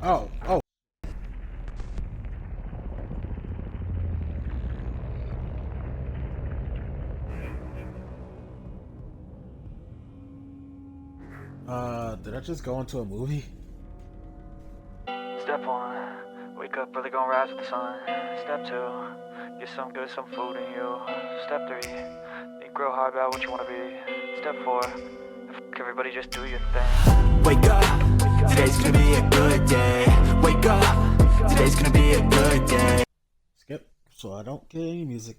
Oh, oh. Did I just go into a movie? Step one, wake up early, gonna rise with the sun. Step two, get some good, some food in you. Step three, think real hard about what you wanna be. Step four, everybody just do your thing. Wake up, today's gonna be a good day. Wake up, today's gonna be a good day. Skip, so I don't get any music.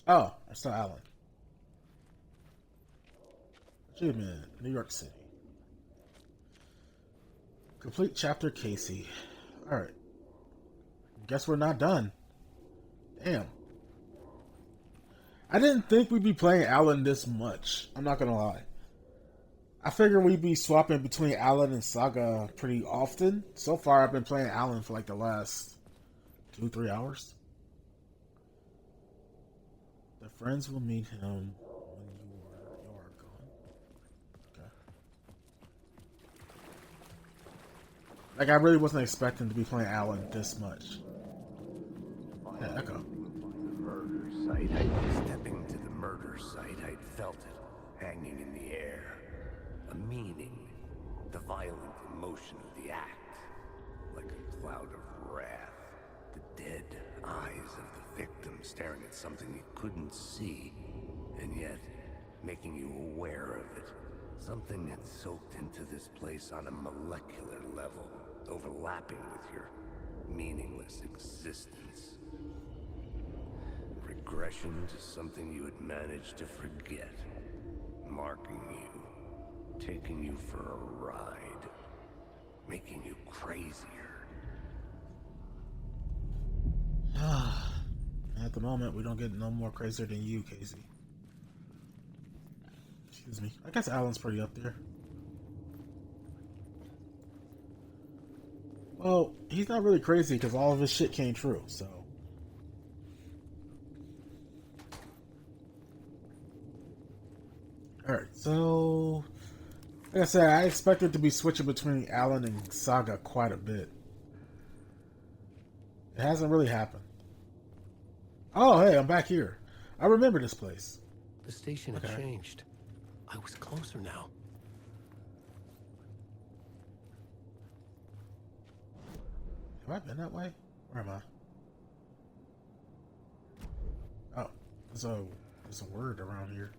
Oh, I saw Alan. Achievement, New York City. Complete chapter Casey. Alright. Guess we're not done. Damn. I didn't think we'd be playing Alan this much. I'm not gonna lie. I figured we'd be swapping between Alan and Saga pretty often. So far, I've been playing Alan for like the last 2-3 hours. The friends will meet him when you're gone. Okay. Like, I really wasn't expecting to be playing Alan this much. Yeah, Echo. Murder site. I'd stepping to the murder site. I'd felt it hanging in the air. A meaning. The violent emotion of the act. Like a cloud of wrath. The dead eyes of the victim staring at something you couldn't see. And yet, making you aware of it. Something that soaked into this place on a molecular level. Overlapping with your meaningless existence. Regression to something you had managed to forget. Marking you. Taking you for a ride. Making you crazier. At the moment, we don't get no more crazier than you, Casey. Excuse me. I guess Alan's pretty up there. Well, he's not really crazy because all of his shit came true, so. Alright, so. Like I said, I expected to be switching between Alan and Saga quite a bit. It hasn't really happened. Oh, hey, I'm back here. I remember this place. The station had changed. I was closer now. Have I been that way? Where am I? Oh, there's a word around here.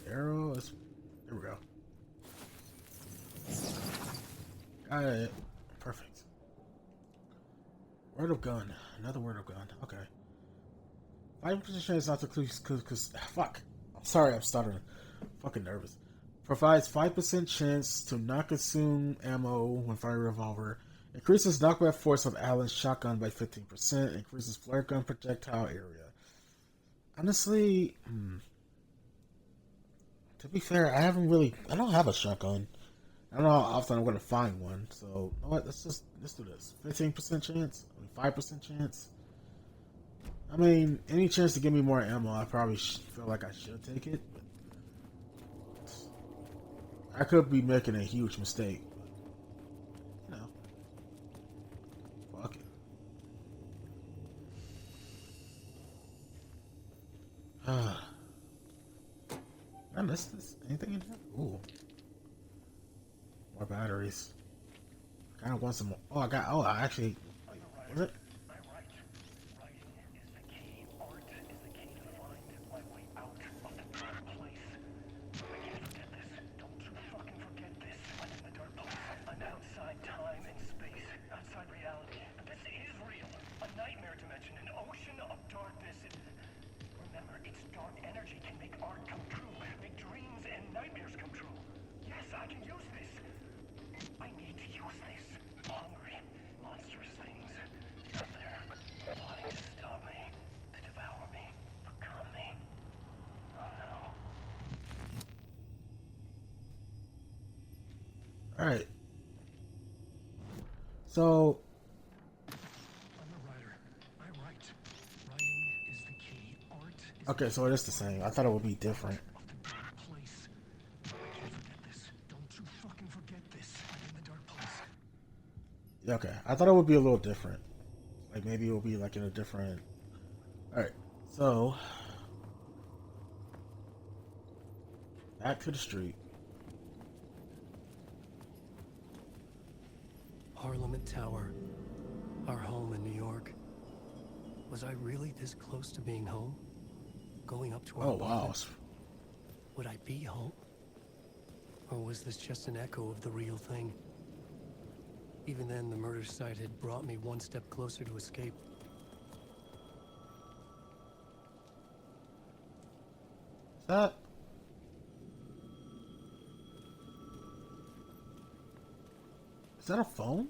Arrow is. Here we go. Got it. Perfect. Word of gun. Another word of gun. Okay. 5% chance not to cause fuck. I'm sorry, I'm stuttering. Fucking nervous. Provides 5% chance to not consume ammo when firing a revolver. Increases knockback force of Allen's shotgun by 15%. Increases flare gun projectile area. Honestly, to be fair, I don't have a shotgun. I don't know how often I'm gonna find one. So, you know what? Let's do this. 15% chance, 5% chance. I mean, any chance to give me more ammo, I probably feel like I should take it. But I could be making a huge mistake. But, you know, fuck it. I missed this. Anything in here? Ooh. More batteries. I kind of want some more. Oh, I actually. Wait, was it? Alright. So. I'm a writer. I write. Okay, so it is the same. I thought it would be different. Place. Don't you forget this. Don't you fucking forget this. I'm in the dark place. Yeah, okay, I thought it would be a little different. Like maybe it will be like in a different. All right, so back to the street. Parliament Tower. Our home in New York. Was I really this close to being home? Going up to our Oh wow, apartment? Would I be home? Or was this just an echo of the real thing? Even then, the murder site had brought me one step closer to escape. that is that a phone?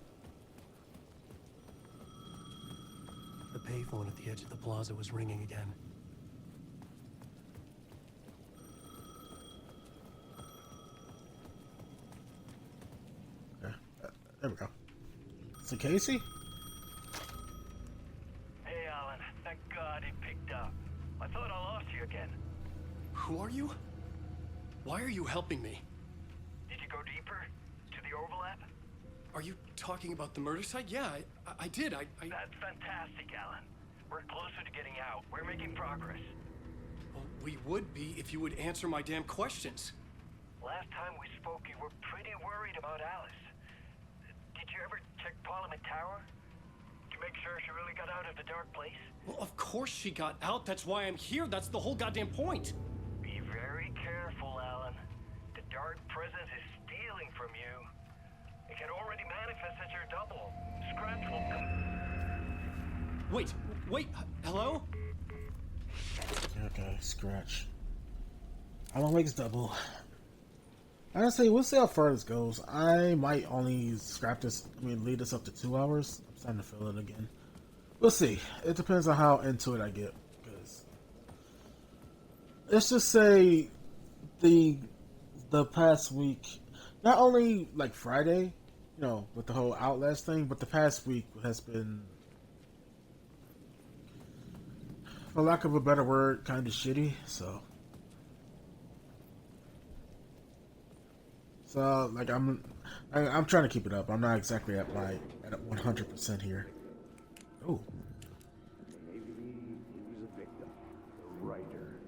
The payphone at the edge of the plaza was ringing again. Okay, there we go. Is it Casey? Hey, Alan. Thank God he picked up. I thought I lost you again. Who are you? Why are you helping me? Did you go deeper? To the overlap? Are you talking about the murder site? Yeah, I did. I... That's fantastic, Alan. We're closer to getting out. We're making progress. Well, we would be if you would answer my damn questions. Last time we spoke, you were pretty worried about Alice. Did you ever check Parliament Tower? To make sure she really got out of the dark place? Well, of course she got out. That's why I'm here. That's the whole goddamn point. Be very careful, Alan. The dark presence is stealing from you. It can already manifest as your double. Scratch will come. Wait, hello? Okay, scratch. Alan Wake's double. I gotta say, we'll see how far this goes. I might only scrap this. I mean, lead this up to 2 hours. I'm starting to feel it again. We'll see. It depends on how into it I get. Because let's just say the past week, not only like Friday, you know, with the whole Outlast thing, but the past week has been, for lack of a better word, kind of shitty. So like I'm trying to keep it up. I'm not exactly at 100% here. Oh, Maybe he was a victim. A writer.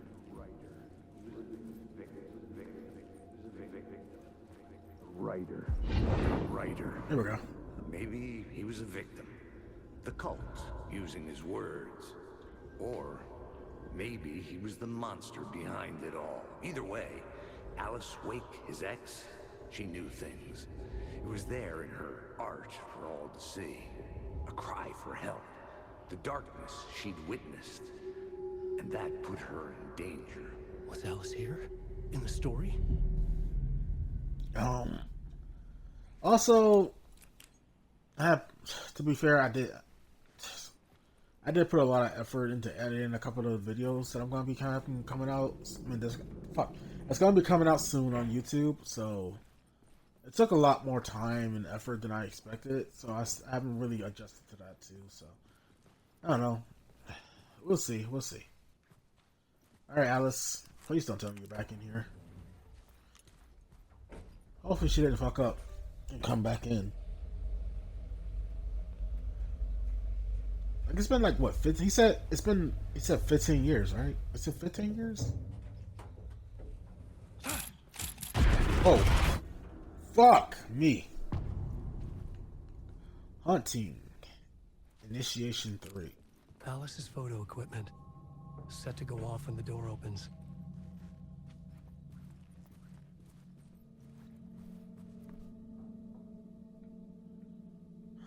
He was a victim. A writer. here we go. Maybe he was a victim. The cult, using his words. Or maybe he was the monster behind it all. Either way, Alice Wake, his ex, she knew things. It was there in her art for all to see. A cry for help. The darkness she'd witnessed. And that put her in danger. Was Alice here? In the story? Also, to be fair, I did put a lot of effort into editing a couple of the videos that I'm going to be coming out. I mean, it's going to be coming out soon on YouTube, so it took a lot more time and effort than I expected. So I haven't really adjusted to that too. So I don't know. We'll see. All right, Alice, please don't tell me you're back in here. Hopefully she didn't fuck up and come back in. Like it's been like what 15? He said 15 years, right? Is it 15 years? Oh, fuck me. Hunting. Initiation 3. Alice's photo equipment. Set to go off when the door opens.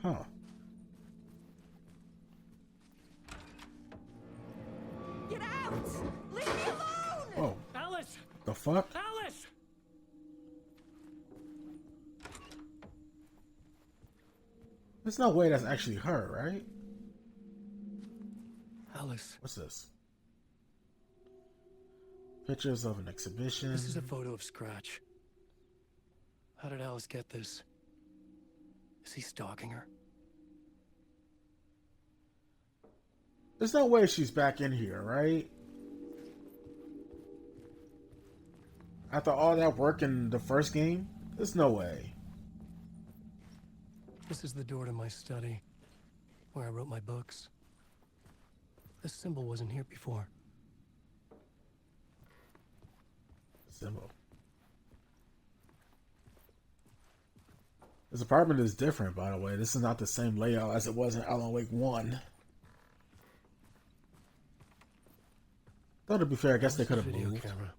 Huh. Get out! Leave me alone! Oh, Alice! the fuck? Alice! There's no way that's actually her, right? Alice. What's this? Pictures of an exhibition. This is a photo of Scratch. How did Alice get this? Is he stalking her? There's no way she's back in here, right? After all that work in the first game, there's no way. This is the door to my study, where I wrote my books. This symbol wasn't here before. Symbol. This apartment is different, by the way. This is not the same layout as it was in Alan Wake 1. Though to be fair, I guess they could have Video moved. camera.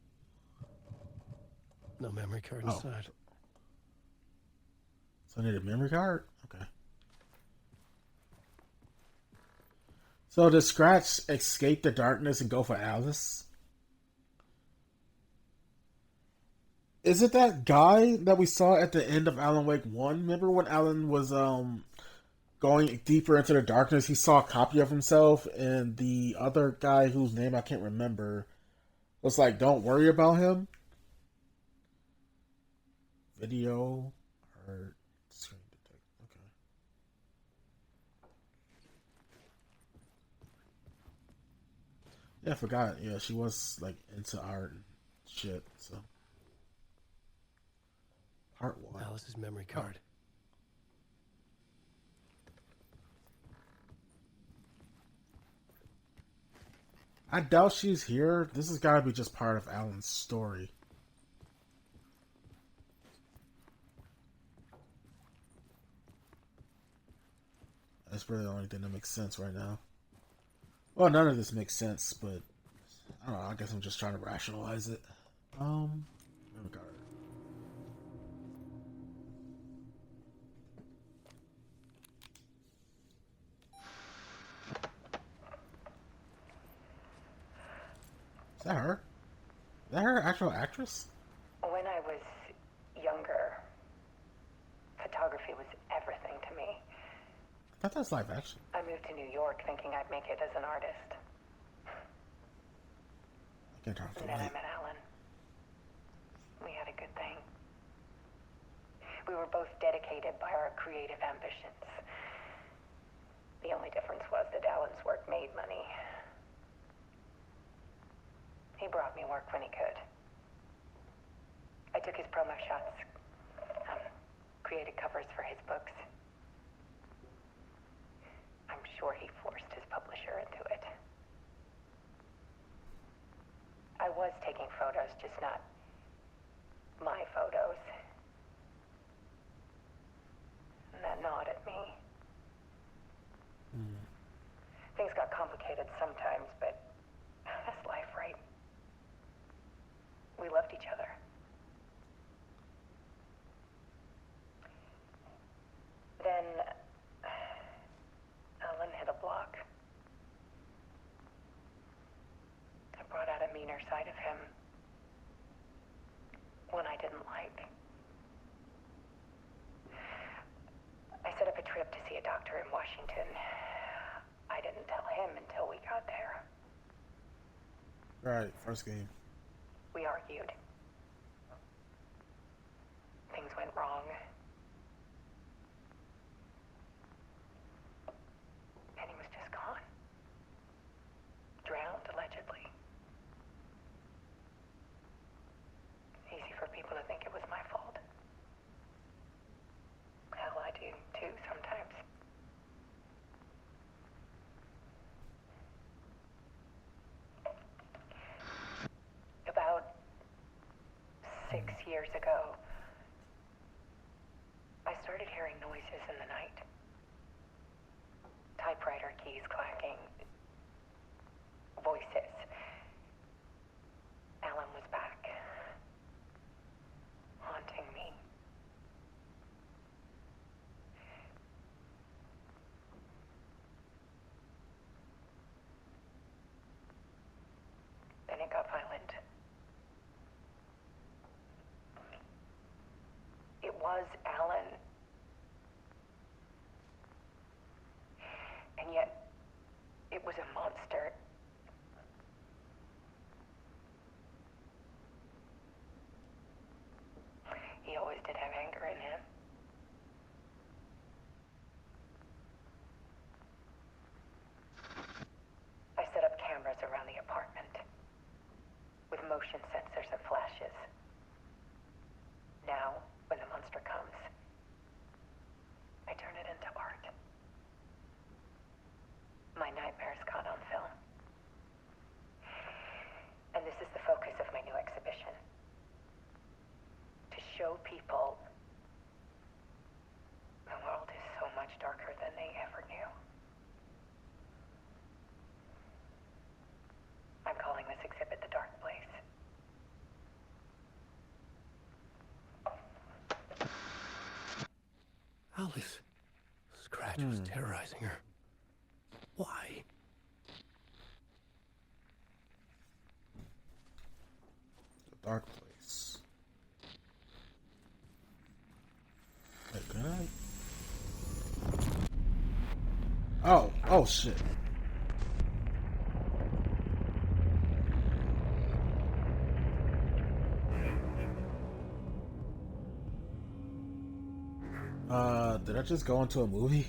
No memory card Oh. inside. So I need a memory card? Okay. So does Scratch escape the darkness and go for Alice? Is it that guy that we saw at the end of Alan Wake 1? Remember when Alan was going deeper into the darkness, he saw a copy of himself, and the other guy whose name I can't remember was like, don't worry about him? Video or screen detect. Okay. Yeah, I forgot. Yeah, she was like into art and shit, so. Part 1. Alice's memory card. I doubt she's here. This has got to be just part of Alan's story. That's really the only thing that makes sense right now. Well, none of this makes sense, but I don't know. I guess I'm just trying to rationalize it. Memory card. Is that her? Is that her actual actress? When I was younger, photography was everything to me. I thought that was live action. I moved to New York thinking I'd make it as an artist. I can't turn off the And then I light. met Alan. We had a good thing. We were both dedicated by our creative ambitions. The only difference was that Alan's work made money. He brought me work when he could. I took his promo shots, created covers for his books. I'm sure he forced his publisher into it. I was taking photos, just not my photos. And that gnawed at me. Things got complicated sometimes, but that's life, right? We loved each other. Then Alan hit a block. I brought out a meaner side of him. One I didn't like. I set up a trip to see a doctor in Washington. I didn't tell him until we got there. Right, first game. We argued. Things went wrong. And he was just gone. Drowned, allegedly. Easy for people to think it was my fault. Hell, I do too sometimes. About 6 years ago, I started hearing noises in the night. Typewriter keys clacking. Voices. Alan was back. Haunting me. Then it got violent. It was Alan. And yet, it was a monster. He always did have anger in him. I set up cameras around the apartment with motion sensors and flashes. Alice. Scratch was terrorizing her. Why? The dark place. Wait, can I? Oh shit. Did I just go into a movie?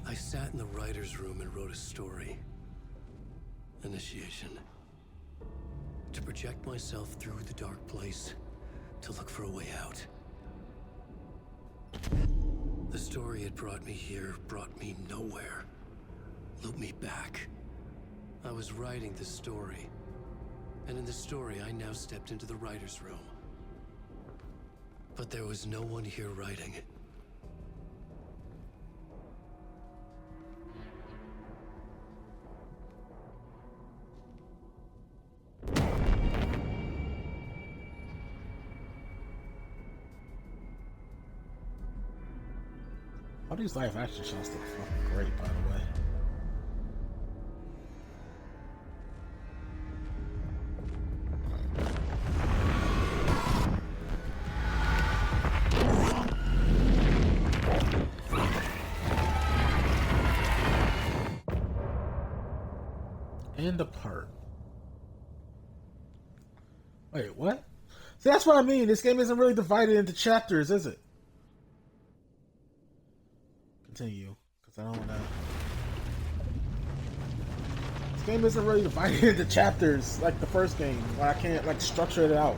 I sat in the writer's room and wrote a story. Initiation. To project myself through the dark place, to look for a way out. The story had brought me here, brought me nowhere. Looped me back. I was writing the story. And in the story, I now stepped into the writer's room. But there was no one here writing it. All these live action shots look fucking great, by the way. And apart. Wait, what? See, that's what I mean. This game isn't really divided into chapters, is it? Continue, because I don't want to. This game isn't really divided into chapters like the first game, where I can't like structure it out.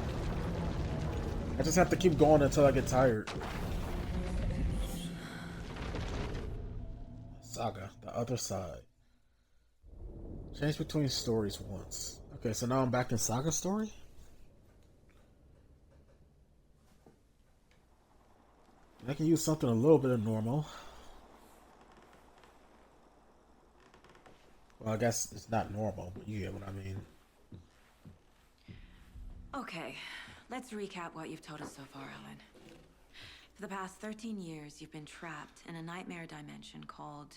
I just have to keep going until I get tired. Saga, the other side. Change between stories once. Okay, so now I'm back in Saga story? I can use something a little bit of normal. Well, I guess it's not normal, but you get what I mean. Okay, let's recap what you've told us so far, Alan. For the past 13 years, you've been trapped in a nightmare dimension called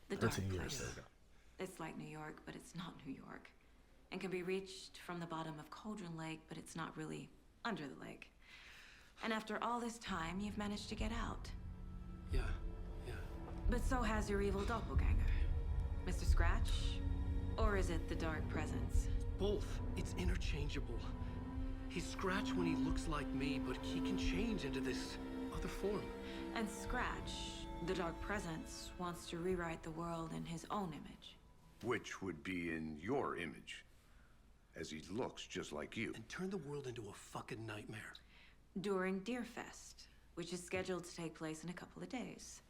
the Dark 13 years, Place. there we go. It's like New York, but it's not New York. And can be reached from the bottom of Cauldron Lake, but it's not really under the lake. And after all this time, you've managed to get out. Yeah. But so has your evil doppelganger. Mr. Scratch? Or is it the Dark Presence? Both. It's interchangeable. He's Scratch when he looks like me, but he can change into this other form. And Scratch, the Dark Presence, wants to rewrite the world in his own image. Which would be in your image, as he looks just like you. And turn the world into a fucking nightmare. During Deerfest, which is scheduled to take place in a couple of days.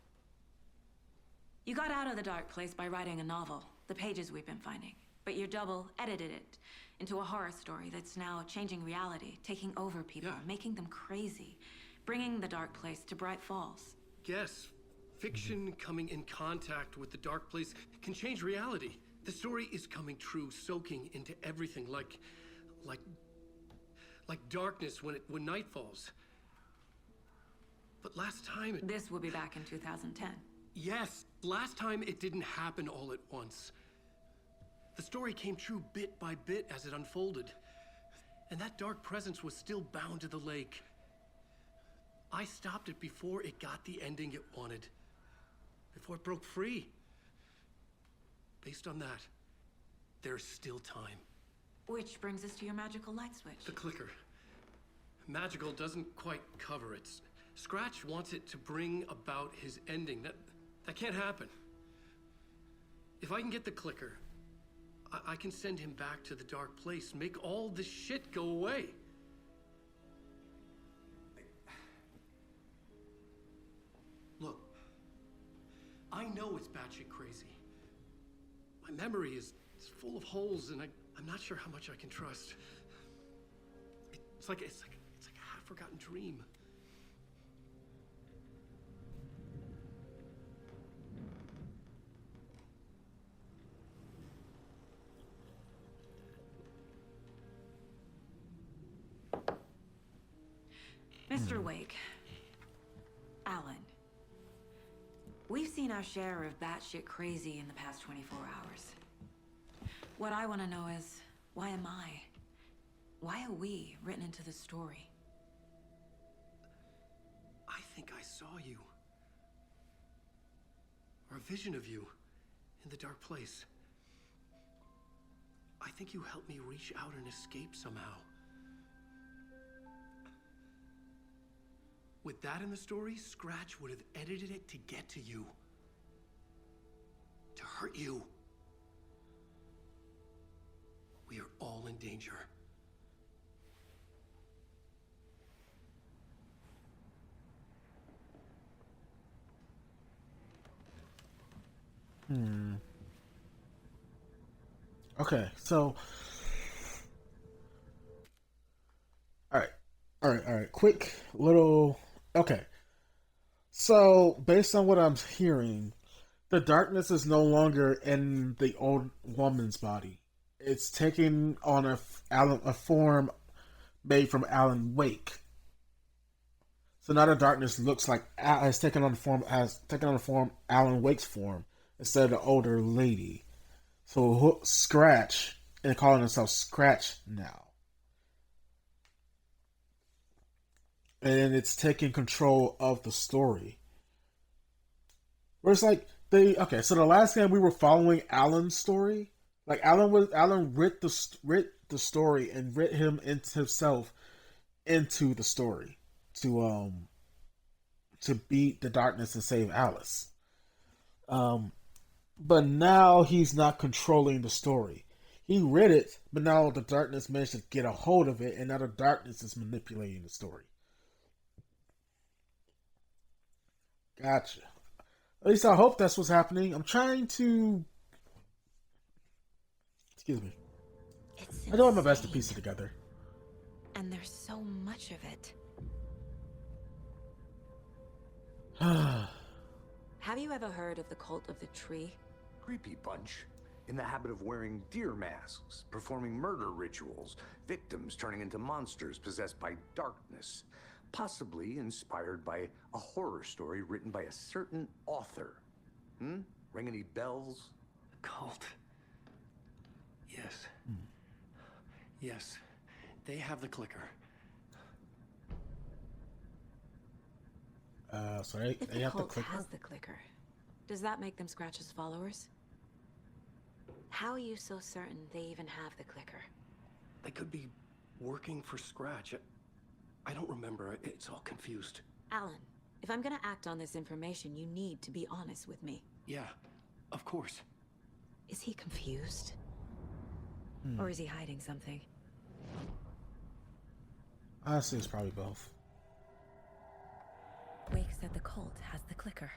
You got out of the Dark Place by writing a novel, the pages we've been finding. But your double edited it into a horror story that's now changing reality, taking over people, making them crazy, bringing the Dark Place to Bright Falls. Yes, fiction coming in contact with the Dark Place can change reality. The story is coming true, soaking into everything like darkness when night falls. But last time This will be back in 2010. Yes, last time it didn't happen all at once. The story came true bit by bit as it unfolded. And that dark presence was still bound to the lake. I stopped it before it got the ending it wanted. Before it broke free. Based on that, there's still time. Which brings us to your magical light switch. The clicker. Magical doesn't quite cover it. Scratch wants it to bring about his ending. That can't happen. If I can get the clicker, I can send him back to the Dark Place, make all this shit go away. Look, I know it's batshit crazy. My memory is full of holes, and I'm not sure how much I can trust. It's like a half-forgotten dream. Mr. Wake. Alan. We've seen our share of batshit crazy in the past 24 hours. What I want to know is, why am I? Why are we written into the story? I think I saw you. Or a vision of you in the dark place. I think you helped me reach out and escape somehow. With that in the story, Scratch would have edited it to get to you. To hurt you. We are all in danger. Okay, so all right. Quick little. Okay, so based on what I'm hearing, the darkness is no longer in the old woman's body. It's taking on a form made from Alan Wake. So now the darkness looks like has taken on the form Alan Wake's form instead of the older lady. So Scratch and calling himself Scratch now. And it's taking control of the story. Where it's like so the last game we were following Alan's story. Like Alan writ the story and writ himself into the story to beat the darkness and save Alice. But now he's not controlling the story. He read it, but now the darkness managed to get a hold of it, and now the darkness is manipulating the story. Gotcha. At least I hope that's what's happening. I'm trying to. Excuse me. I'm doing my best to piece it together. And there's so much of it. Have you ever heard of the cult of the tree? Creepy bunch. In the habit of wearing deer masks, performing murder rituals, victims turning into monsters possessed by darkness. Possibly inspired by a horror story written by a certain author. Ring any bells? Cult. Yes. Yes. They have the clicker. So they If the have the cult clicker? has the clicker, does that make them Scratch's followers? How are you so certain they even have the clicker? They could be working for Scratch. I don't remember. It's all confused. Alan, if I'm gonna act on this information, you need to be honest with me. Yeah, of course. Is he confused? Or is he hiding something? Honestly, it's probably both. Wake said the cult has the clicker.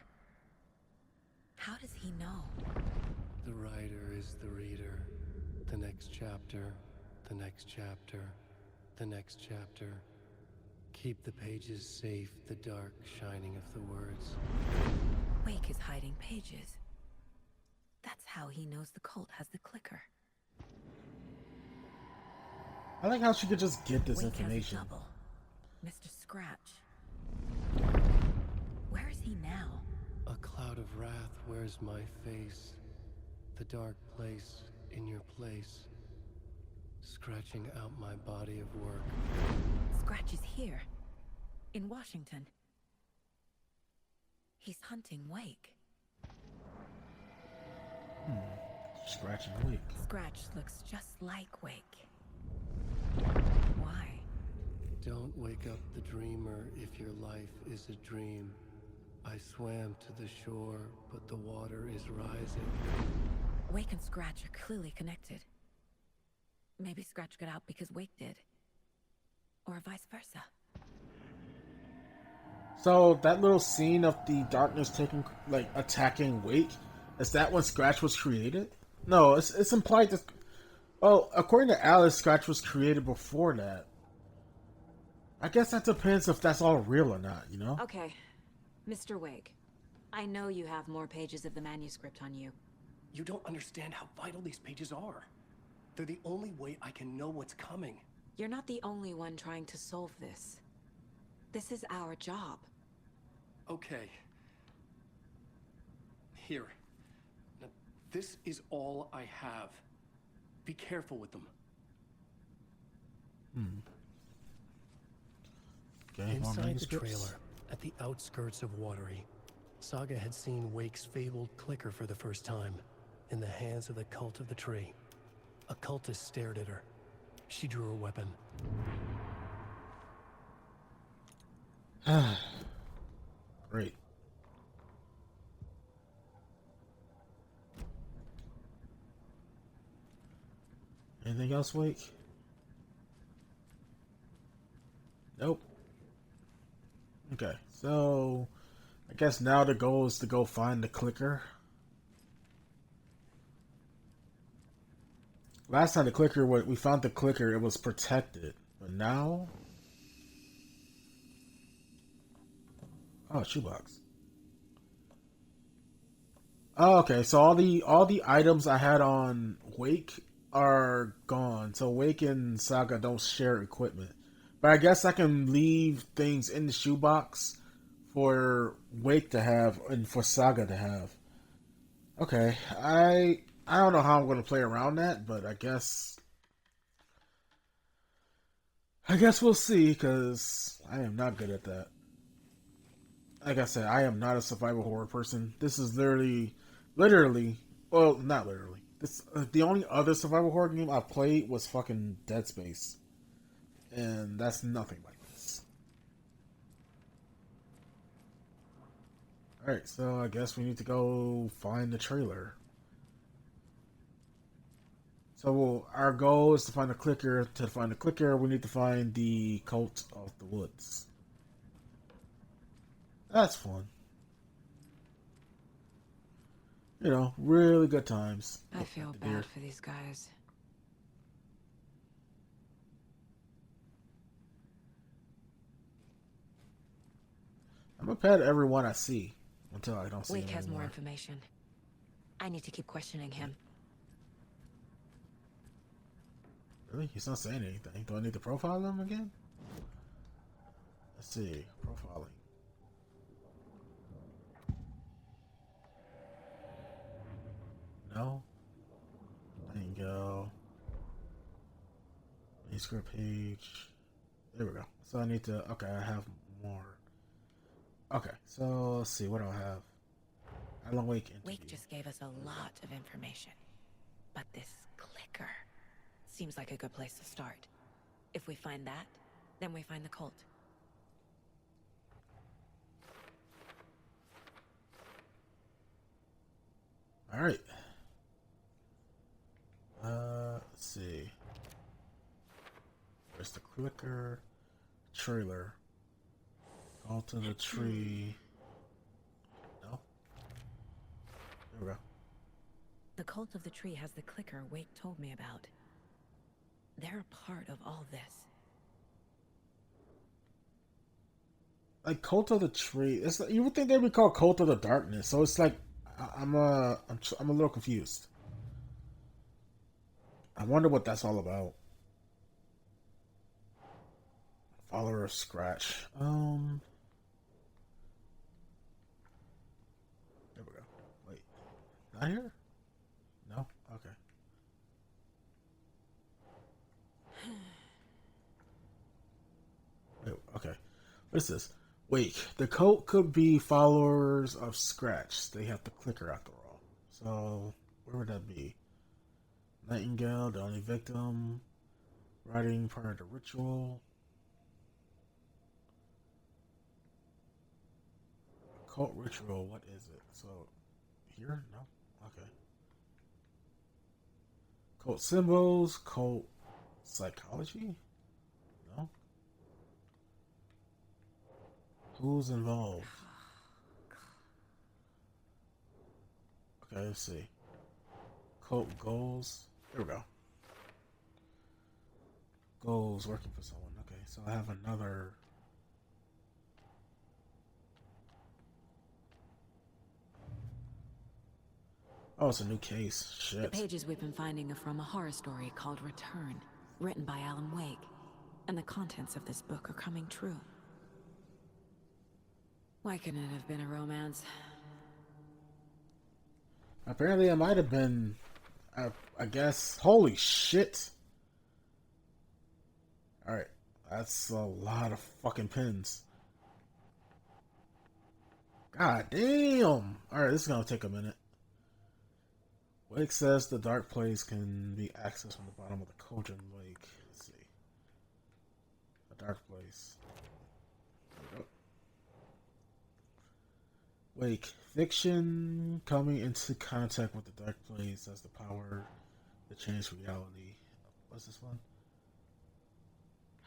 How does he know? The writer is the reader. The next chapter, the next chapter, the next chapter. Keep the pages safe, the dark shining of the words. Wake is hiding pages. That's how he knows the cult has the clicker. I like how she could just get this Wake information. has a double. Mr. Scratch. Where is he now? A cloud of wrath wears my face. The dark place in your place. Scratching out my body of work. Scratch is here. In Washington. He's hunting Wake. Scratch and Wake. Scratch looks just like Wake. Why? Don't wake up the dreamer if your life is a dream. I swam to the shore, but the water is rising. Wake and Scratch are clearly connected. Maybe Scratch got out because Wake did. Or vice versa. So that little scene of the darkness attacking Wake, is that when Scratch was created? No, it's implied that. Well, according to Alice, Scratch was created before that. I guess that depends if that's all real or not, you know? Okay, Mr. Wake. I know you have more pages of the manuscript on you. You don't understand how vital these pages are. They're the only way I can know what's coming. You're not the only one trying to solve this. This is our job. Okay. Here. Now, this is all I have. Be careful with them. Okay, more Inside the manuscripts. trailer, at the outskirts of Watery, Saga had seen Wake's fabled clicker for the first time, in the hands of the Cult of the Tree. A cultist stared at her. She drew her weapon. Great. Anything else, Wake? Nope. Okay, so I guess now the goal is to go find the clicker. Last time we found the clicker, it was protected, but now, oh, shoebox. Oh, okay, so all the items I had on Wake are gone. So Wake and Saga don't share equipment, but I guess I can leave things in the shoebox for Wake to have and for Saga to have. Okay, I don't know how I'm going to play around that, but I guess we'll see, because I am not good at that. Like I said, I am not a survival horror person. This is literally, well, not literally. This the only other survival horror game I played was fucking Dead Space, and that's nothing like this. All right, so I guess we need to go find the trailer. So our goal is to find the clicker. To find the clicker, we need to find the Cult of the Woods. That's fun. You know, really good times. I feel bad for these guys. I'm gonna pet everyone I see until I don't see Wake him has more anymore. information. I need to keep questioning him. Really? He's not saying anything. Do I need to profile him again? Let's see. Profiling. No? There you go. Manuscript page. There we go. So I need to... Okay, I have more. Okay, so let's see. What do I have? Alan Wake interview. Wake just gave us a lot of information. But this clicker seems like a good place to start. If we find that, then we find the cult. All right. Let's see. Where's the clicker? Trailer. All to the tree. No. There we go. The cult of the tree has the clicker Wake told me about. They're a part of all this. Like Cult of the Tree, it's like, you would think they would call Cult of the Darkness. So it's like I'm a little confused. I wonder what that's all about. Follower of Scratch. There we go. Wait, not here? No. Okay. Wait, okay. What is this? Wait, the cult could be followers of Scratch. They have the clicker after all. So, where would that be? Nightingale, the only victim. Writing part of the ritual. Cult ritual, what is it? So, here? No? Okay. Cult symbols, cult psychology? No? Who's involved? Okay, let's see. Cult goals. There we go. Goals, working for someone. Okay, so I have another. Oh, it's a new case. Shit. The pages we've been finding are from a horror story called Return, written by Alan Wake. And the contents of this book are coming true. Why couldn't it have been a romance? Apparently, it might have been. I guess. Holy shit! All right, that's a lot of fucking pins. God damn! All right, this is gonna take a minute. Wake says the dark place can be accessed from the bottom of the cauldron lake. Let's see. A dark place. There we go. Wake. Fiction coming into contact with the dark place has the power to change reality. What's this one?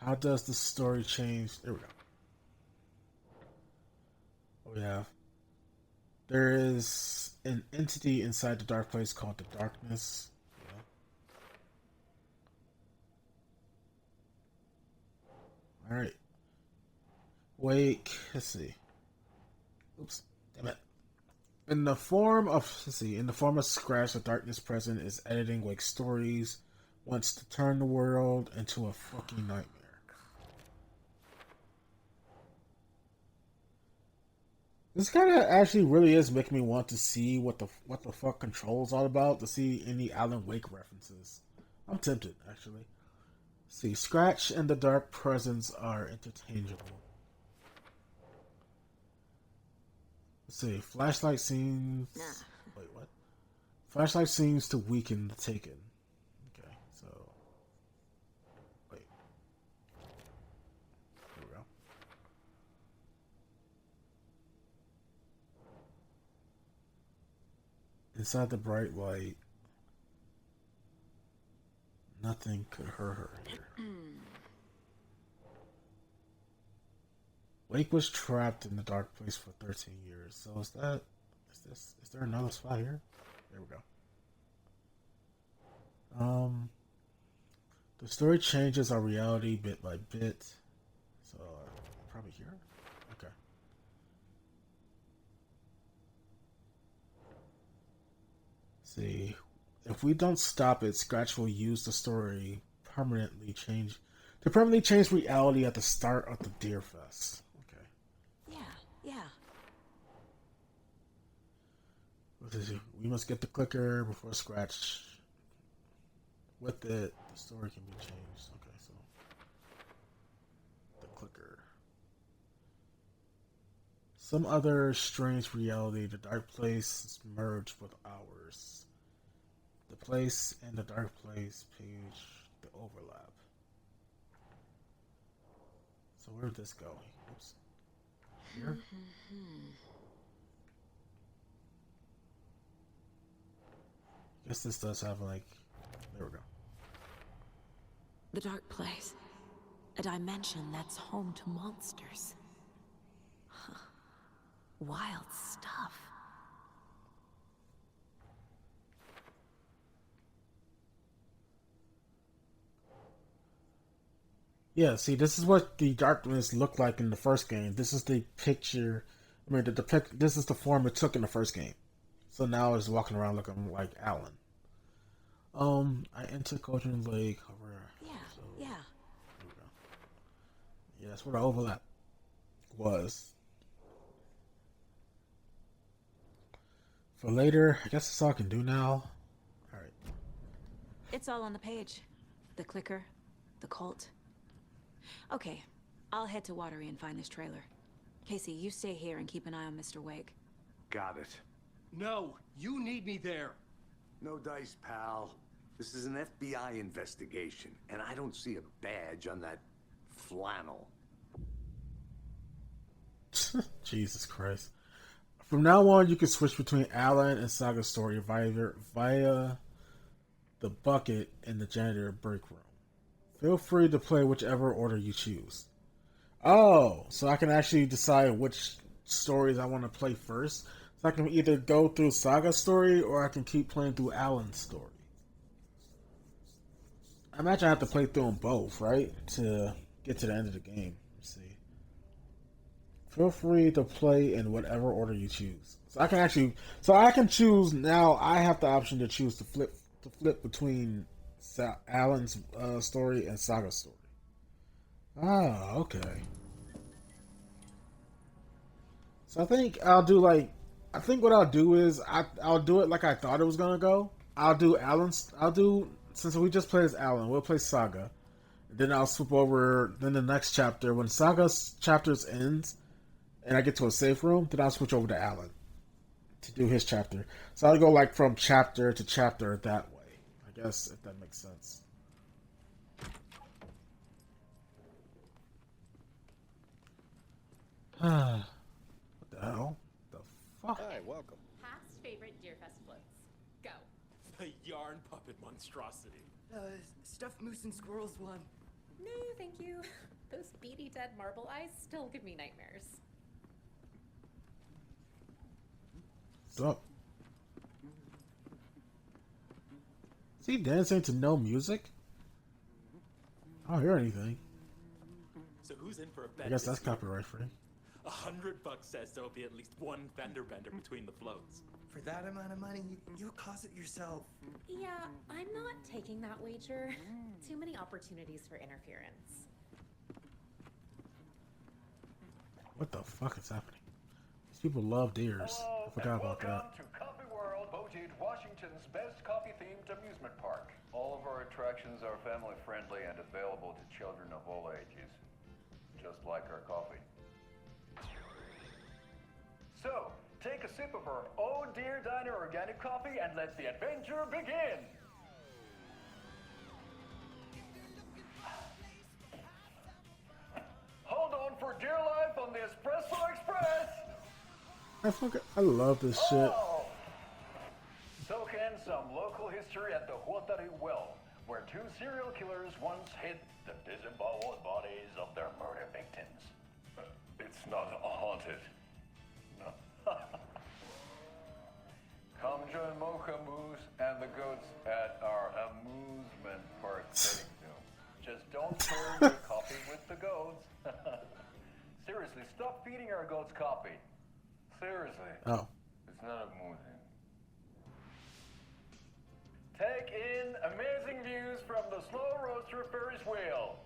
How does the story change? There we go. What we have? There is an entity inside the dark place called the darkness. Yeah. Alright. Wake. Let's see. Oops. Damn it. In the form of Scratch, the darkness present is editing Wake's stories, wants to turn the world into a fucking nightmare. This kind of actually really is making me want to see what the fuck Control's all about, to see any Alan Wake references. I'm tempted, actually. See, Scratch and the Dark Presence are interchangeable. Let's see, flashlight seems... Wait, what? Flashlight seems to weaken the Taken. Okay, so... Wait. Here we go. Inside the bright light, nothing could hurt her here. Wake was trapped in the dark place for 13 years. So is there another spot here? There we go. The story changes our reality bit by bit. So probably here. Okay. See, if we don't stop it, Scratch will use the story to permanently change reality at the start of the Deer Fest. Okay. Yeah. We must get the clicker before Scratch. With it, the story can be changed. Okay, so the clicker. Some other strange reality, the dark place is merged with ours. The place and the dark place page, the overlap. So where's this going? Oops. Here? Guess this does have like... There we go. The dark place. A dimension that's home to monsters. Huh. Wild stuff. Yeah, see, this is what the darkness looked like in the first game. This is the picture... I mean, this is the form it took in the first game. So now it's walking around looking like Alan. I entered Cauldron Lake. Yeah. There we go. Yeah, that's where the overlap was. For later, I guess that's all I can do now. Alright. It's all on the page. The clicker, the cult. Okay, I'll head to Watery and find this trailer. Casey, you stay here and keep an eye on Mr. Wake. Got it. No, you need me there. No dice, pal. This is an FBI investigation, and I don't see a badge on that flannel. Jesus Christ. From now on, you can switch between Alan and Saga story via the bucket in the janitor break room. Feel free to play whichever order you choose. Oh, so I can actually decide which stories I want to play first. So I can either go through Saga's story or I can keep playing through Alan's story. I imagine I have to play through them both, right? To get to the end of the game. Let's see. Feel free to play in whatever order you choose. So I can choose now. I have the option to choose to flip between Alan's story and Saga's story. Ah, okay. So I think I'll do like, I think what I'll do is I'll do it like I thought it was gonna go. I'll do Alan's. I'll do since we just played as Alan. We'll play Saga. Then I'll swip over. Then the next chapter, when Saga's chapters ends, and I get to a safe room, then I'll switch over to Alan to do his chapter. So I'll go like from chapter to chapter that way. I guess if that makes sense. What the hell? The fuck? Hi, welcome. Past favorite Deerfest floats. Go. The yarn puppet monstrosity. Stuffed moose and squirrels one. No, thank you. Those beady dead marble eyes still give me nightmares. Stop. Is he dancing to no music? I don't hear anything. So who's in for a bet? I guess that's copyright free. $100 says there'll be at least one fender bender between the floats. For that amount of money, you'll cause it yourself. Yeah, I'm not taking that wager. Too many opportunities for interference. What the fuck is happening? These people love deers. I forgot about that. Welcome to Coffee World, voted Washington's best coffee-themed amusement park. All of our attractions are family-friendly and available to children of all ages, just like our coffee. So, take a sip of our Oh Dear Diner organic coffee and let the adventure begin! Hold on for dear life on the Espresso Express! I love this shit. Oh. Soak in some local history at the Huatari Well, where two serial killers once hid the disemboweled bodies of their murder victims. It's not haunted. No. Come join Mocha Moose and the goats at our amusement park petting zoo. Just don't share your coffee with the goats. Seriously, stop feeding our goats coffee. Seriously. Oh. It's not amusing. Take in amazing views from the Slow Roaster Ferris wheel.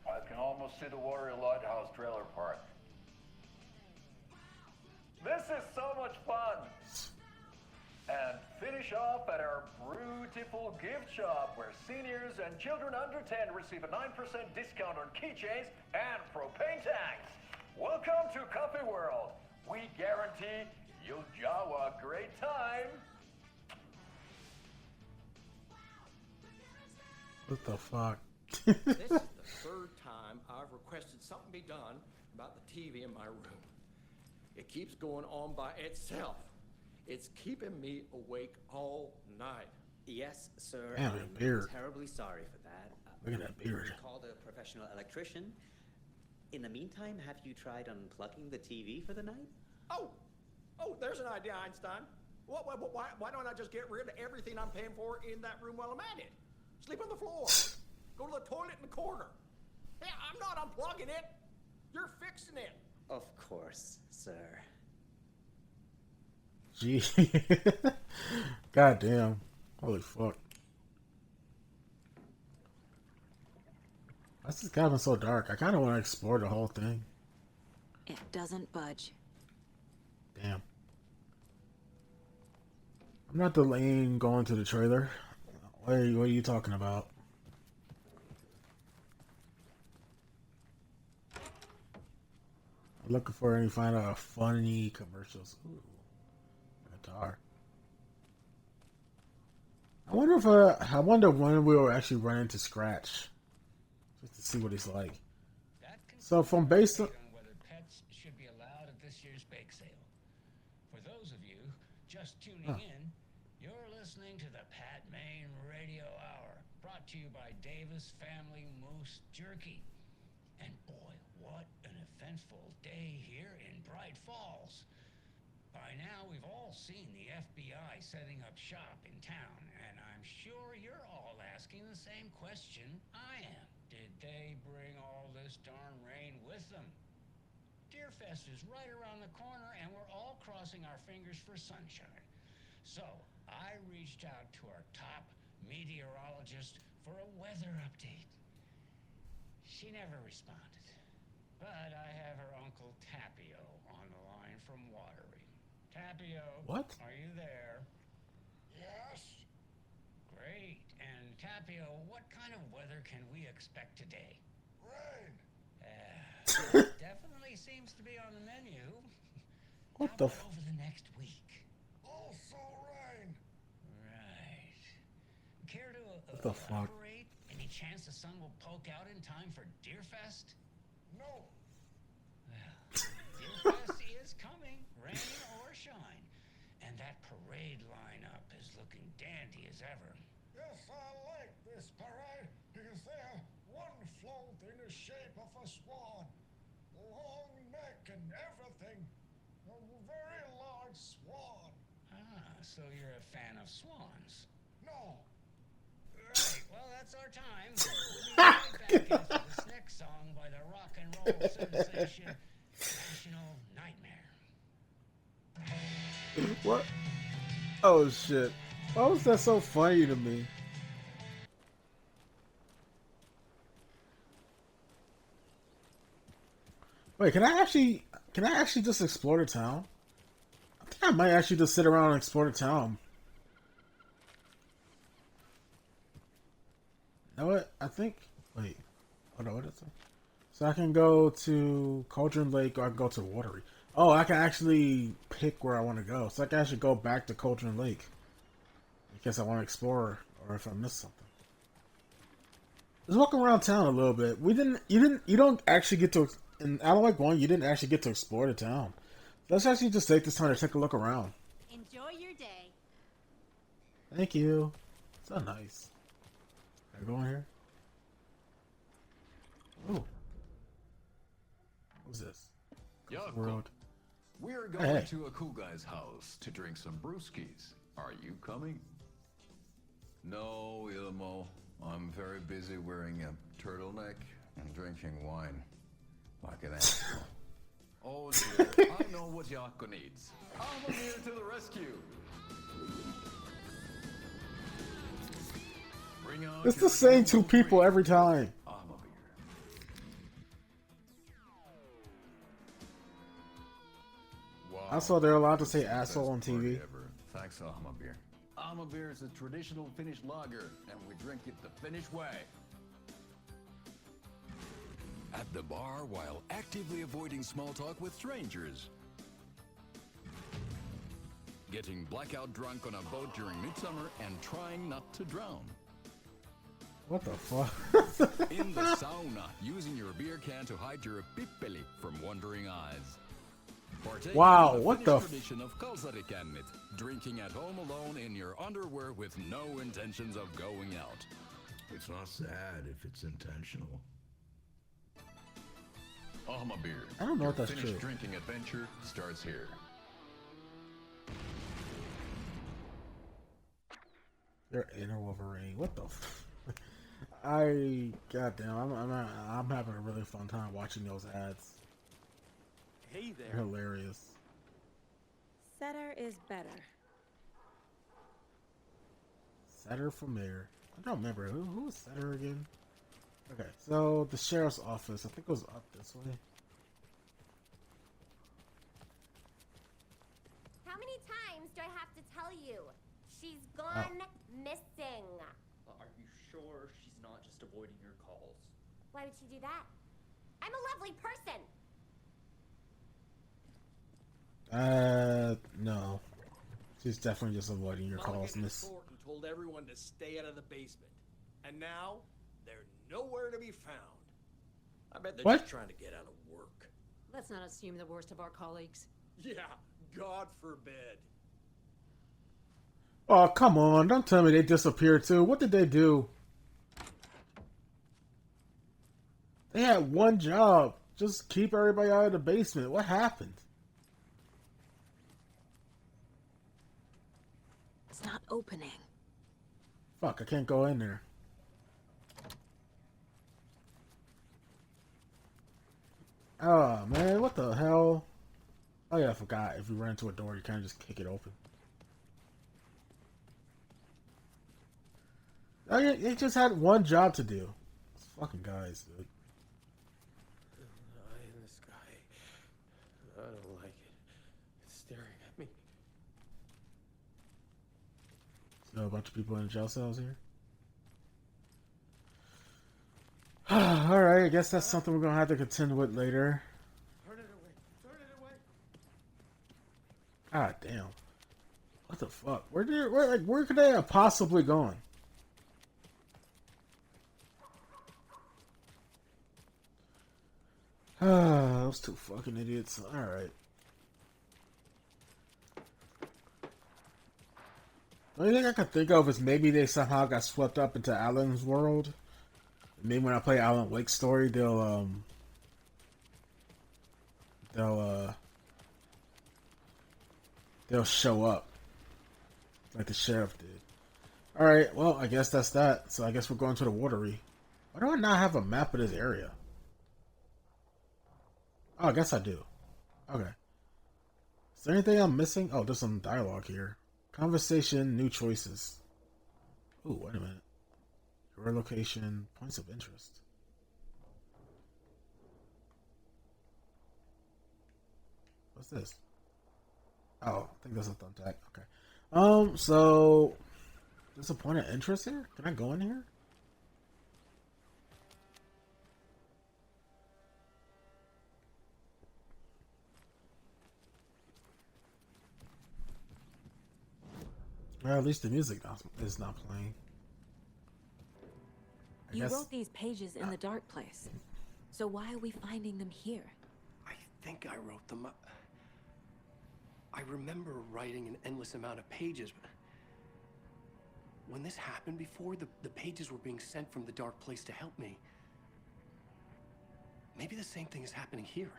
I can almost see the Warrior Lighthouse trailer park. This is so much fun! And finish off at our beautiful gift shop where seniors and children under 10 receive a 9% discount on keychains and propane tanks. Welcome to Coffee World. We guarantee you'll have a great time. What the fuck? This is the third time I've requested something be done about the TV in my room. It keeps going on by itself. It's keeping me awake all night. Yes, sir. Man, I'm beard. terribly sorry for that. Look at that beard. We called a professional electrician. In the meantime, have you tried unplugging the TV for the night? Oh, there's an idea, Einstein. Why don't I just get rid of everything I'm paying for in that room while I'm at it? Sleep on the floor. Go to the toilet in the corner. Hey, I'm not unplugging it. You're fixing it. Of course, sir. Gee. God damn. Holy fuck. Why's this cabin so dark? I kind of want to explore the whole thing. It doesn't budge. Damn. I'm not delaying going to the trailer. What are you talking about? I'm looking for any find funny commercials. Ooh, guitar. I wonder when we'll actually run into Scratch, just to see what he's like. So from based on whether pets should be allowed at this year's bake sale. For those of you just tuning in, you're listening to the Pat Main Radio Hour, brought to you by Davis Family Moose Jerky. And boy, what an eventful day here in Bright Falls. By now, we've all seen the FBI setting up shop in town, and I'm sure you're all asking the same question I am. Did they bring all this darn rain with them? Deerfest is right around the corner, and we're all crossing our fingers for sunshine. So, I reached out to our top meteorologist for a weather update. She never responded. But I have her Uncle Tapio on the line from Watery. Tapio, What? are you there? Yes. Great. And Tapio, what kind of weather can we expect today? Rain. Definitely seems to be on the menu. What How the? about over the next week? Also rain. Right. Care to What the fuck? elaborate? Any chance the sun will poke out in time for Deerfest? No. Well, Deerfest is coming, rain or shine. And that parade lineup is looking dandy as ever. Yes, I like this parade because they have one float in the shape of a swan. Long neck and everything. A very large swan. Ah, so you're a fan of swans. No. Right, well, that's our time. We'll be right back after this next song by the rock and roll sensation, National Nightmare. What? Oh shit. Why was that so funny to me? Wait, can I actually just explore the town? I think I might actually just sit around and explore the town. You know what? I think. Wait. Hold on. What is it? So I can go to Cauldron Lake or I can go to Watery. Oh, I can actually pick where I want to go. So I can actually go back to Cauldron Lake in case I want to explore or if I missed something. Just walking around town a little bit. You don't actually get to, in Alan Wake 1, you didn't actually get to explore the town. Let's actually just take this time to take a look around. Enjoy your day. Thank you. So nice. Can I go in here? Oh. What's this? World. We're going Hey. to a cool guy's house to drink some brewskis. Are you coming? No, Ilmo. I'm very busy wearing a turtleneck and drinking wine. Like an asshole. Oh dear, I know what Jaakko needs. I'm here to the rescue. Bring on It's your the same two usual people drink. every time. I'm a beer. Wow. I saw they're allowed to say asshole on Best party TV. ever. Thanks, Alma-beer. Alma-beer is a traditional Finnish lager, and we drink it the Finnish way. At the bar while actively avoiding small talk with strangers. Getting blackout drunk on a boat during midsummer and trying not to drown. What the fuck? In the sauna, using your beer can to hide your pippeli from wondering eyes. Partaking Wow, in the what Finnish the tradition of kalsarikännit, drinking at home alone in your underwear with no intentions of going out. It's not sad if it's intentional. Alma-beer. I don't know Your if that's Finnish true. drinking adventure starts here. They're inner Wolverine. What the? Goddamn, I'm having a really fun time watching those ads. Hey They're there. hilarious. Setter is better. Setter from there. I don't remember who was Setter again. Okay, so the sheriff's office. I think it was up this way. How many times do I have to tell you? She's gone missing. Are you sure she's not just avoiding your calls? Why would she do that? I'm a lovely person. No. She's definitely just avoiding your calls, Mulligan and miss. Thornton told everyone to stay out of the basement. And now, they're nowhere to be found. I bet they're What? just trying to get out of work. Let's not assume the worst of our colleagues. Yeah, God forbid. Oh, come on. Don't tell me they disappeared too. What did they do? They had one job. Just keep everybody out of the basement. What happened? It's not opening. Fuck, I can't go in there. Oh, man. What the hell? Oh, yeah, I forgot. If you run into a door, you can't just kick it open. Oh, yeah, they just had one job to do. These fucking guys, dude. Still a bunch of people in jail cells here. Alright, I guess that's something we're gonna have to contend with later. Turn it away. Turn it away. God damn. What the fuck? Where could they have possibly gone? Those two fucking idiots. Alright. The only thing I can think of is maybe they somehow got swept up into Alan's world. Maybe when I play Alan Wake's story, they'll show up like the sheriff did. All right, well, I guess that's that. So I guess we're going to the watery. Why do I not have a map of this area? Oh, I guess I do. Okay. Is there anything I'm missing? Oh, there's some dialogue here. Conversation, new choices. Ooh, wait a minute. Your location, points of interest. What's this? Oh, I think that's a thumbtack. Okay. So there's a point of interest here? Can I go in here? Well, at least the music is not playing. You wrote these pages in the dark place. So why are we finding them here? I think I wrote them. I remember writing an endless amount of pages. But when this happened before, the pages were being sent from the dark place to help me. Maybe the same thing is happening here.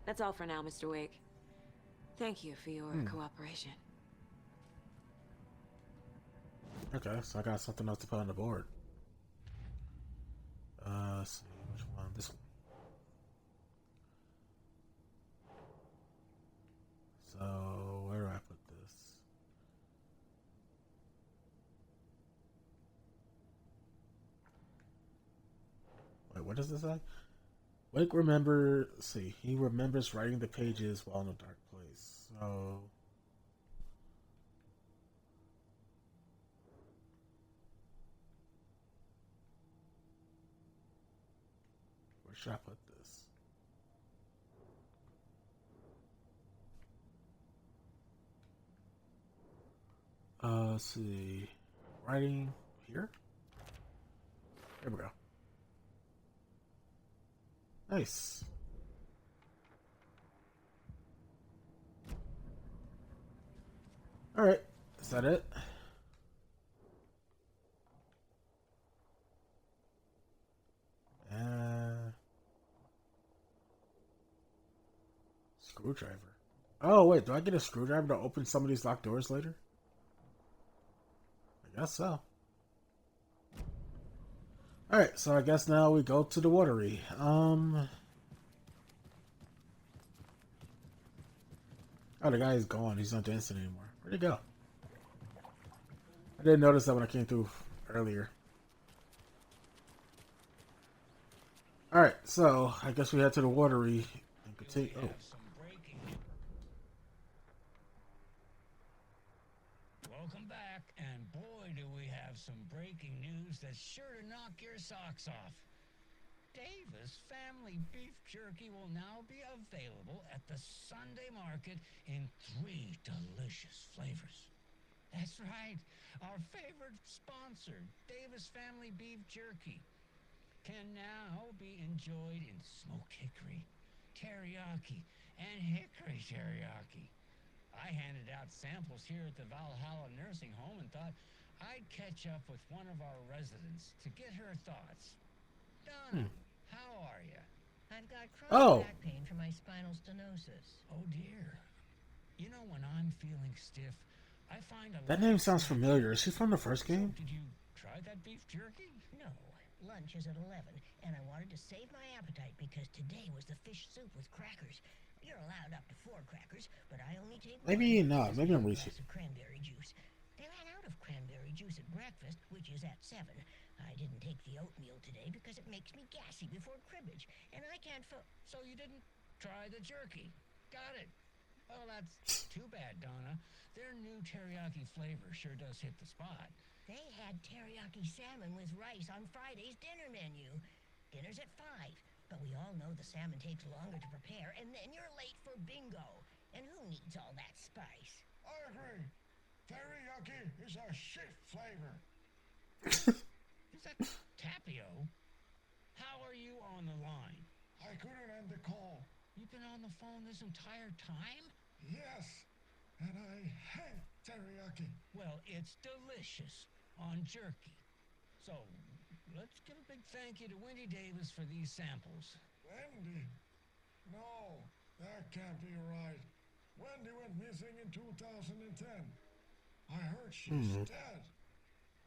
That's all for now, Mr. Wake. Thank you for your cooperation. Okay, so I got something else to put on the board. Let's see, which one? This one. So, where do I put this? Wait, what does this say? Wake he remembers writing the pages while in a dark place. So, where should I put this? Let's see. Writing here? There we go. Nice. Alright. Is that it? Screwdriver. Oh, wait. Do I get a screwdriver to open some of these locked doors later? I guess so. Alright, so I guess now we go to the watery. Oh, the guy is gone. He's not dancing anymore. Where'd he go? I didn't notice that when I came through earlier. Alright, so I guess we head to the watery and continue. Oh. Welcome back, and boy, do we have some breaking news that's sure to knock your socks off. Davis Family Beef Jerky will now be available at the Sunday market in 3 delicious flavors. That's right, our favorite sponsor, Davis Family Beef Jerky, can now be enjoyed in smoked hickory, teriyaki, and hickory teriyaki. I handed out samples here at the Valhalla Nursing Home and thought I'd catch up with one of our residents to get her thoughts. Donna, how are you? I've got chronic back pain from my spinal stenosis. Oh dear. You know, when I'm feeling stiff, I find That name sounds familiar. Is she from the first game? Did you try that beef jerky? No. Lunch is at 11, and I wanted to save my appetite because today was the fish soup with crackers. You're allowed up to 4 crackers, but I only take Maybe one. not. Maybe I'm reaching. Glass of cranberry juice. They ran out of cranberry juice at breakfast, which is at 7. I didn't take the oatmeal today because it makes me gassy before cribbage, and I can't So you didn't try the jerky. Got it. Well, that's too bad, Donna. Their new teriyaki flavor sure does hit the spot. They had teriyaki salmon with rice on Friday's dinner menu. Dinner's at 5, but we all know the salmon takes longer to prepare, and then you're late for bingo. And who needs all that spice? I agree. Teriyaki is a shit flavor. Is that Tapio? How are you on the line? I couldn't end the call. You've been on the phone this entire time? Yes, and I hate teriyaki. Well, it's delicious on jerky. So, let's give a big thank you to Wendy Davis for these samples. Wendy? No, that can't be right. Wendy went missing in 2010. I heard she's dead.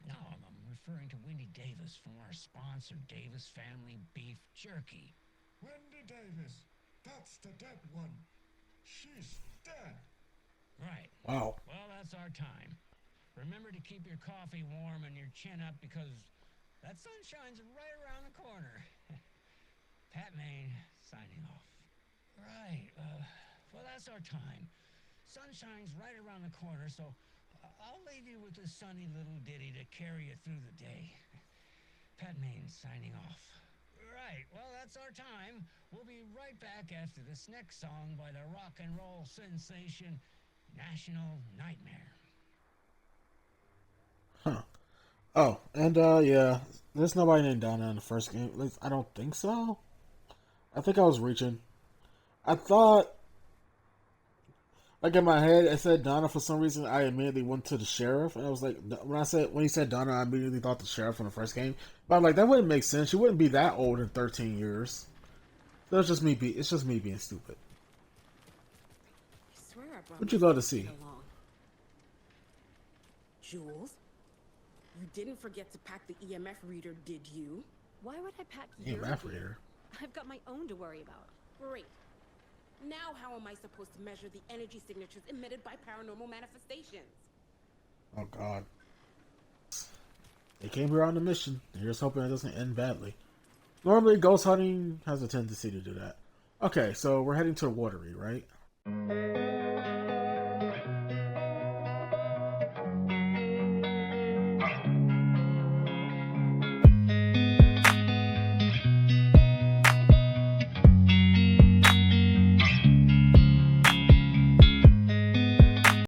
No, I'm referring to Wendy Davis from our sponsor, Davis Family Beef Jerky. Wendy Davis. That's the dead one. She's dead. Right. Wow. Well, that's our time. Remember to keep your coffee warm and your chin up because that sunshine's right around the corner. Pat Maine, signing off. Right. Well, that's our time. Sunshine's right around the corner, so I'll leave you with this sunny little ditty to carry you through the day. Pat Maine, signing off. Right, well, that's our time. We'll be right back after this next song by the rock and roll sensation, National Nightmare. Huh. Oh, and yeah, there's nobody named Donna in the first game. At least I don't think so. I think I was reaching. I thought, like in my head, it said Donna for some reason. I immediately went to the sheriff, and I was like, when he said Donna, I immediately thought the sheriff from the first game. But I'm like, that wouldn't make sense. She wouldn't be that old in 13 years. That's just me. It's just me being stupid. I swear I brought What'd you go to see? along. Jules, you didn't forget to pack the EMF reader, did you? Why would I pack your EMF reader? I've got my own to worry about. Great. Now how am I supposed to measure the energy signatures emitted by paranormal manifestations? Oh God. They came here on a mission. They're just hoping it doesn't end badly. Normally, ghost hunting has a tendency to do that. Okay, so we're heading to the watery, right?